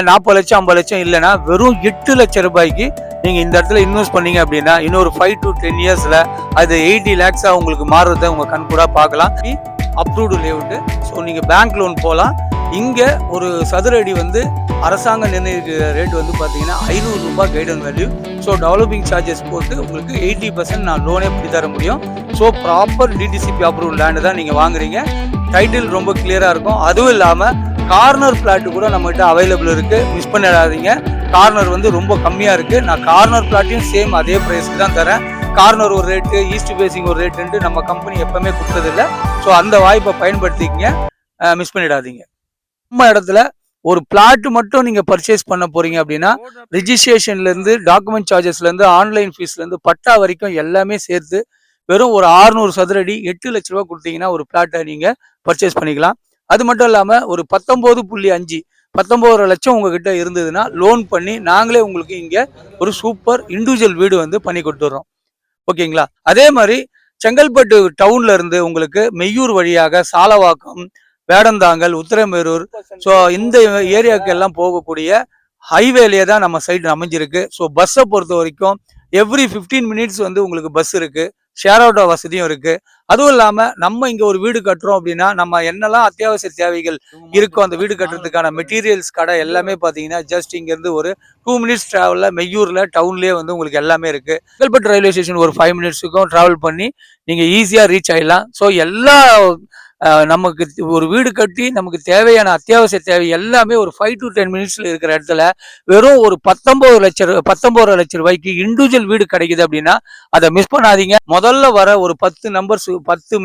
40 லட்சம் 50 லட்சம் இல்லைன்னா வெறும் 8 லட்சம் ரூபாய்க்கு நீங்க இந்த இடத்துல இன்வெஸ்ட் பண்ணீங்க அப்படின்னா இன்னொரு 5 to 10 இயர்ஸ்ல அது 80 lakhs உங்களுக்கு மாறுறதை உங்க கண் கூட பார்க்கலாம். Approved layout. ஸோ நீங்க பேங்க் லோன் போகலாம். இங்க ஒரு சதுர அடி அரசாங்கம் நிர்ணயிக்கிற ரேட் பார்த்தீங்கன்னா 500 ரூபாய் கைடன் வேல்யூ. ஸோ டெவலப்பிங் சார்ஜஸ் போட்டு உங்களுக்கு 80% நான் லோனே பண்ணி தர முடியும். So proper DTCP approval land தான் நீங்கள் வாங்குறீங்க. டைட்டில் ரொம்ப கிளியராக இருக்கும். அதுவும் இல்லாமல் கார்னர் பிளாட் கூட நம்மகிட்ட அவைலபிள் இருக்குது. மிஸ் பண்ணிடாதீங்க. கார்னர் ரொம்ப கம்மியாக இருக்குது. நான் கார்னர் பிளாட்டையும் சேம் அதே ப்ரைஸ்க்கு தான் தரேன். கார்னர் ஒரு ரேட்டு, ஈஸ்ட் ஃபேசிங் ஒரு ரேட்டுன்ட்டு நம்ம கம்பெனி எப்பவுமே கொடுத்ததில்லை. ஸோ அந்த வாய்ப்பை பயன்படுத்திக்கங்க, மிஸ் பண்ணிடாதீங்க. நம்ம இடத்துல ஒரு பிளாட் மட்டும் நீங்க பர்ச்சேஸ் பண்ண போறீங்க அப்படின்னா ரிஜிஸ்ட்ரேஷன்ல இருந்து டாக்குமெண்ட் சார்ஜஸ்ல இருந்து ஆன்லைன் ஃபீஸ்ல இருந்து பட்டா வரைக்கும் எல்லாமே சேர்த்து வெறும் ஒரு 600 சதுர அடி 8 லட்ச ரூபாய் கொடுத்தீங்கன்னா ஒரு பிளாட்டை நீங்க பர்ச்சேஸ் பண்ணிக்கலாம். அது மட்டும் இல்லாம ஒரு 19.5 லட்சம் உங்ககிட்ட இருந்ததுன்னா லோன் பண்ணி நாங்களே உங்களுக்கு இங்க ஒரு சூப்பர் இண்டிவிஜுவல் வீடு பண்ணி கொடுத்துட்றோம். ஓகேங்களா? அதே மாதிரி செங்கல்பட்டு டவுன்ல இருந்து உங்களுக்கு மெய்யூர் வழியாக சாலவாக்கம், வேடந்தாங்கல், உத்திரமேரூர், ஸோ இந்த ஏரியாவுக்கு எல்லாம் போகக்கூடிய ஹைவேலேயே தான் நம்ம சைடு அமைஞ்சிருக்கு. ஸோ பஸ்ஸை பொறுத்த வரைக்கும் எவ்ரி 15 மினிட்ஸ் உங்களுக்கு பஸ் இருக்கு. ஷேர் ஆட்டோ வசதியும் இருக்கு. அதுவும் இல்லாம நம்ம இங்க ஒரு வீடு கட்டுறோம் அப்படின்னா நம்ம என்னெல்லாம் அத்தியாவசிய தேவைகள் இருக்கோ அந்த வீடு கட்டுறதுக்கான மெட்டீரியல்ஸ் கடை எல்லாமே பாத்தீங்கன்னா ஜஸ்ட் இங்க இருந்து ஒரு 2 மினிட்ஸ் டிராவல்ல மெய்யூர்ல டவுன்லயே உங்களுக்கு எல்லாமே இருக்கு. செங்கல்பட்டு ரயில்வே ஸ்டேஷன் ஒரு 5 மினிட்ஸுக்கும் டிராவல் பண்ணி நீங்க ஈஸியா ரீச் ஆயிடலாம். ஸோ எல்லா நமக்கு ஒரு வீடு கட்டி நமக்கு தேவையான அத்தியாவசிய தேவை எல்லாமே ஒரு 5 to 10 மினிட்ஸ்ல இருக்கிற இடத்துல வெறும் ஒரு 19 லட்சம் ரூபாய்க்கு இண்டிவிஜுவல் வீடு கிடைக்குது அப்படின்னா அதை மிஸ் பண்ணாதீங்க. முதல்ல வர ஒரு 10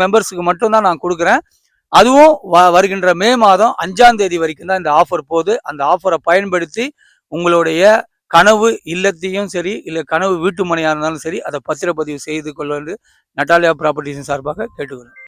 மெம்பர்ஸுக்கு மட்டும் தான் நான் கொடுக்குறேன். அதுவும் வருகின்ற மே மாதம் 5ஆம் தேதி வரைக்கும் தான் இந்த ஆஃபர் போகுது. அந்த ஆஃபரை பயன்படுத்தி உங்களுடைய கனவு இல்லத்தையும் சரி இல்லை கனவு வீட்டு மனையாக இருந்தாலும் சரி அதை பத்திரப்பதிவு செய்து கொள்ள நட்டாலியா ப்ராப்பர்ட்டிஸின் சார்பாக கேட்டுக்கிறேன்.